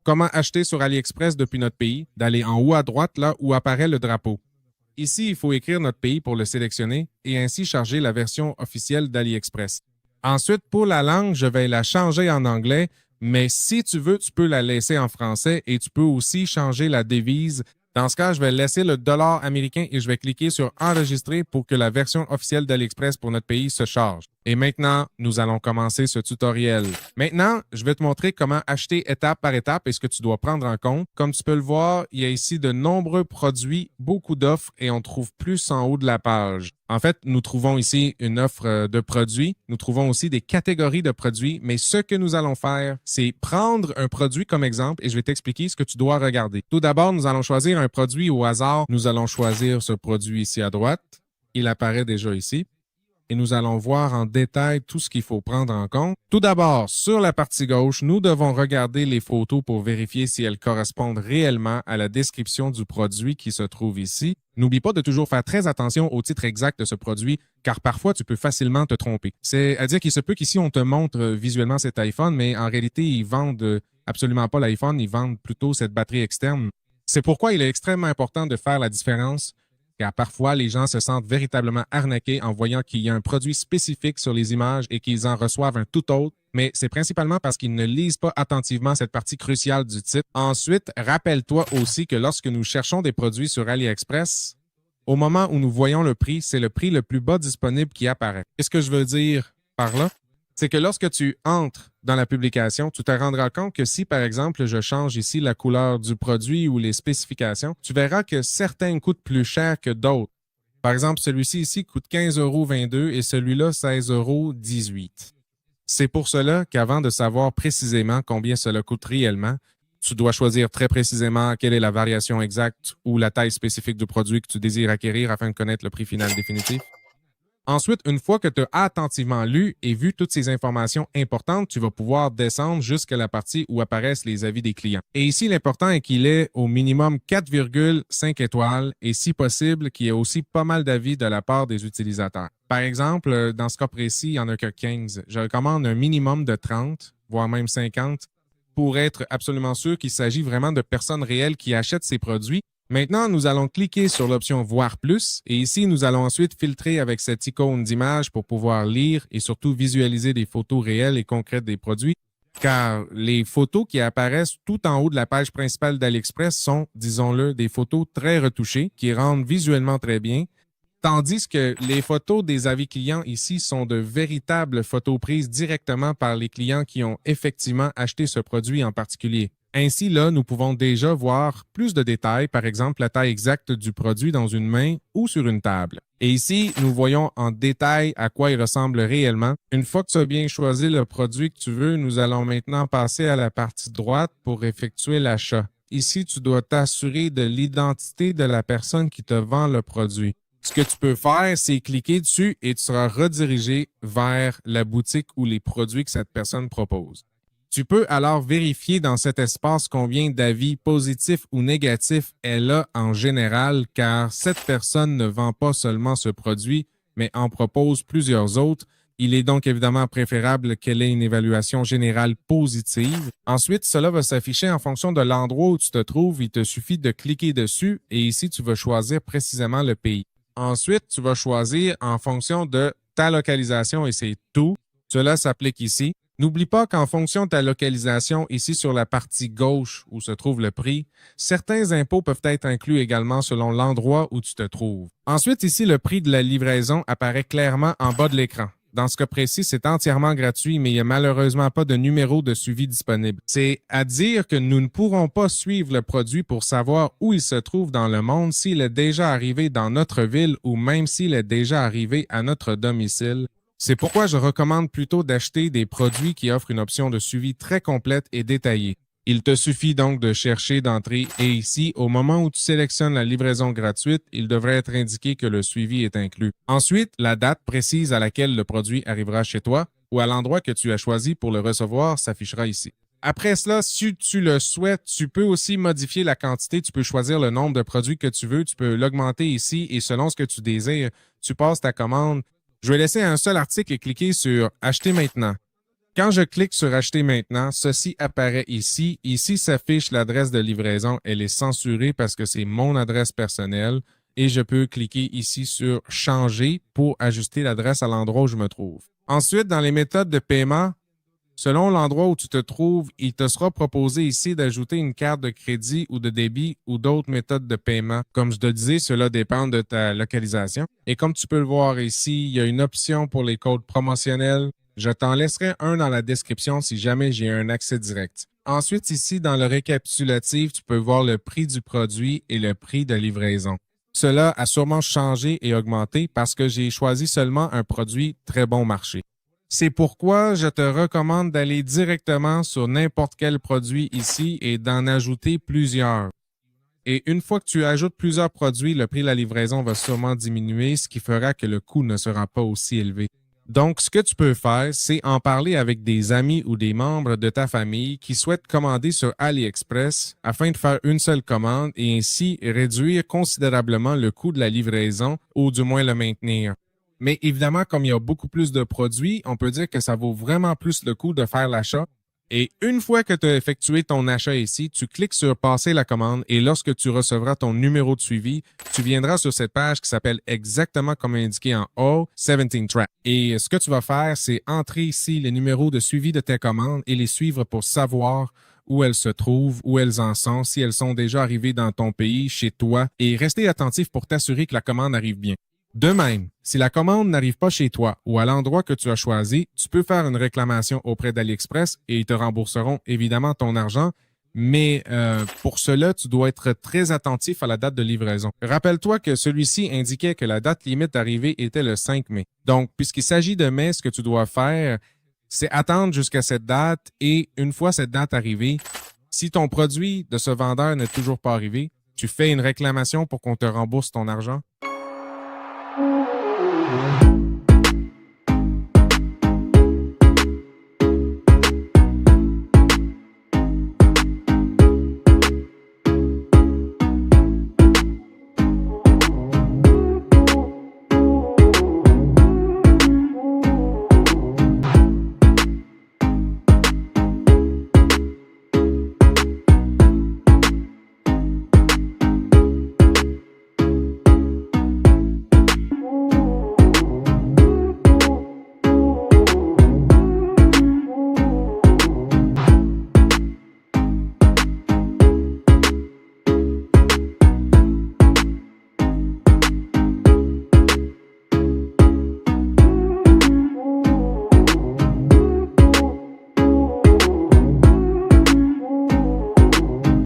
Comment acheter sur AliExpress depuis notre pays, d'aller en haut à droite là où apparaît le drapeau. Ici, il faut écrire notre pays pour le sélectionner et ainsi charger la version officielle d'AliExpress. Ensuite, pour la langue, je vais la changer en anglais, mais si tu veux, tu peux la laisser en français et tu peux aussi changer la devise. Dans ce cas, je vais laisser le dollar américain et je vais cliquer sur Enregistrer pour que la version officielle d'AliExpress pour notre pays se charge. Et maintenant, nous allons commencer ce tutoriel. Maintenant, je vais te montrer comment acheter étape par étape et ce que tu dois prendre en compte. Comme tu peux le voir, il y a ici de nombreux produits, beaucoup d'offres et on trouve plus en haut de la page. En fait, nous trouvons ici une offre de produits. Nous trouvons aussi des catégories de produits, mais ce que nous allons faire, c'est prendre un produit comme exemple et je vais t'expliquer ce que tu dois regarder. Tout d'abord, nous allons choisir un produit au hasard. Nous allons choisir ce produit ici à droite. Il apparaît déjà ici. Et nous allons voir en détail tout ce qu'il faut prendre en compte. Tout d'abord, sur la partie gauche, nous devons regarder les photos pour vérifier si elles correspondent réellement à la description du produit qui se trouve ici. N'oublie pas de toujours faire très attention au titre exact de ce produit, car parfois tu peux facilement te tromper. C'est-à-dire qu'il se peut qu'ici on te montre visuellement cet iPhone, mais en réalité, ils vendent absolument pas l'iPhone, ils vendent plutôt cette batterie externe. C'est pourquoi il est extrêmement important de faire la différence, car parfois les gens se sentent véritablement arnaqués en voyant qu'il y a un produit spécifique sur les images et qu'ils en reçoivent un tout autre, mais c'est principalement parce qu'ils ne lisent pas attentivement cette partie cruciale du titre. Ensuite, rappelle-toi aussi que lorsque nous cherchons des produits sur AliExpress, au moment où nous voyons le prix, c'est le prix le plus bas disponible qui apparaît. Qu'est-ce que je veux dire par là? C'est que lorsque tu entres dans la publication, tu te rendras compte que si, par exemple, je change ici la couleur du produit ou les spécifications, tu verras que certains coûtent plus cher que d'autres. Par exemple, celui-ci ici coûte 15,22 € et celui-là 16,18 €. C'est pour cela qu'avant de savoir précisément combien cela coûte réellement, tu dois choisir très précisément quelle est la variation exacte ou la taille spécifique du produit que tu désires acquérir afin de connaître le prix final définitif. Ensuite, une fois que tu as attentivement lu et vu toutes ces informations importantes, tu vas pouvoir descendre jusqu'à la partie où apparaissent les avis des clients. Et ici, l'important est qu'il ait au minimum 4,5 étoiles et si possible, qu'il y ait aussi pas mal d'avis de la part des utilisateurs. Par exemple, dans ce cas précis, il n'y en a que 15. Je recommande un minimum de 30, voire même 50, pour être absolument sûr qu'il s'agit vraiment de personnes réelles qui achètent ces produits. Maintenant, nous allons cliquer sur l'option Voir plus et ici, nous allons ensuite filtrer avec cette icône d'image pour pouvoir lire et surtout visualiser des photos réelles et concrètes des produits, car les photos qui apparaissent tout en haut de la page principale d'AliExpress sont, disons-le, des photos très retouchées qui rendent visuellement très bien, tandis que les photos des avis clients ici sont de véritables photos prises directement par les clients qui ont effectivement acheté ce produit en particulier. Ainsi, là, nous pouvons déjà voir plus de détails, par exemple la taille exacte du produit dans une main ou sur une table. Et ici, nous voyons en détail à quoi il ressemble réellement. Une fois que tu as bien choisi le produit que tu veux, nous allons maintenant passer à la partie droite pour effectuer l'achat. Ici, tu dois t'assurer de l'identité de la personne qui te vend le produit. Ce que tu peux faire, c'est cliquer dessus et tu seras redirigé vers la boutique ou les produits que cette personne propose. Tu peux alors vérifier dans cet espace combien d'avis positifs ou négatifs elle a en général, car cette personne ne vend pas seulement ce produit, mais en propose plusieurs autres. Il est donc évidemment préférable qu'elle ait une évaluation générale positive. Ensuite, cela va s'afficher en fonction de l'endroit où tu te trouves. Il te suffit de cliquer dessus et ici, tu vas choisir précisément le pays. Ensuite, tu vas choisir en fonction de ta localisation et c'est tout. Cela s'applique ici. N'oublie pas qu'en fonction de ta localisation, ici sur la partie gauche où se trouve le prix, certains impôts peuvent être inclus également selon l'endroit où tu te trouves. Ensuite, ici, le prix de la livraison apparaît clairement en bas de l'écran. Dans ce cas précis, c'est entièrement gratuit, mais il n'y a malheureusement pas de numéro de suivi disponible. C'est à dire que nous ne pourrons pas suivre le produit pour savoir où il se trouve dans le monde, s'il est déjà arrivé dans notre ville ou même s'il est déjà arrivé à notre domicile. C'est pourquoi je recommande plutôt d'acheter des produits qui offrent une option de suivi très complète et détaillée. Il te suffit donc de chercher d'entrer et ici, au moment où tu sélectionnes la livraison gratuite, il devrait être indiqué que le suivi est inclus. Ensuite, la date précise à laquelle le produit arrivera chez toi ou à l'endroit que tu as choisi pour le recevoir s'affichera ici. Après cela, si tu le souhaites, tu peux aussi modifier la quantité. Tu peux choisir le nombre de produits que tu veux. Tu peux l'augmenter ici et selon ce que tu désires, tu passes ta commande. Je vais laisser un seul article et cliquer sur « Acheter maintenant ». Quand je clique sur Acheter maintenant, ceci apparaît ici. Ici s'affiche l'adresse de livraison. Elle est censurée parce que c'est mon adresse personnelle et je peux cliquer ici sur Changer pour ajuster l'adresse à l'endroit où je me trouve. Ensuite, dans les méthodes de paiement, selon l'endroit où tu te trouves, il te sera proposé ici d'ajouter une carte de crédit ou de débit ou d'autres méthodes de paiement. Comme je te disais, cela dépend de ta localisation. Et comme tu peux le voir ici, il y a une option pour les codes promotionnels. Je t'en laisserai un dans la description si jamais j'ai un accès direct. Ensuite, ici, dans le récapitulatif, tu peux voir le prix du produit et le prix de livraison. Cela a sûrement changé et augmenté parce que j'ai choisi seulement un produit très bon marché. C'est pourquoi je te recommande d'aller directement sur n'importe quel produit ici et d'en ajouter plusieurs. Et une fois que tu ajoutes plusieurs produits, le prix de la livraison va sûrement diminuer, ce qui fera que le coût ne sera pas aussi élevé. Donc, ce que tu peux faire, c'est en parler avec des amis ou des membres de ta famille qui souhaitent commander sur AliExpress afin de faire une seule commande et ainsi réduire considérablement le coût de la livraison ou du moins le maintenir. Mais évidemment, comme il y a beaucoup plus de produits, on peut dire que ça vaut vraiment plus le coup de faire l'achat. Et une fois que tu as effectué ton achat ici, tu cliques sur Passer la commande et lorsque tu recevras ton numéro de suivi, tu viendras sur cette page qui s'appelle exactement comme indiqué en haut, 17 Track. Et ce que tu vas faire, c'est entrer ici les numéros de suivi de tes commandes et les suivre pour savoir où elles se trouvent, où elles en sont, si elles sont déjà arrivées dans ton pays, chez toi, et rester attentif pour t'assurer que la commande arrive bien. De même, si la commande n'arrive pas chez toi ou à l'endroit que tu as choisi, tu peux faire une réclamation auprès d'AliExpress et ils te rembourseront évidemment ton argent, mais pour cela, tu dois être très attentif à la date de livraison. Rappelle-toi que celui-ci indiquait que la date limite d'arrivée était le 5 mai. Donc, puisqu'il s'agit de mai, ce que tu dois faire, c'est attendre jusqu'à cette date et une fois cette date arrivée, si ton produit de ce vendeur n'est toujours pas arrivé, tu fais une réclamation pour qu'on te rembourse ton argent.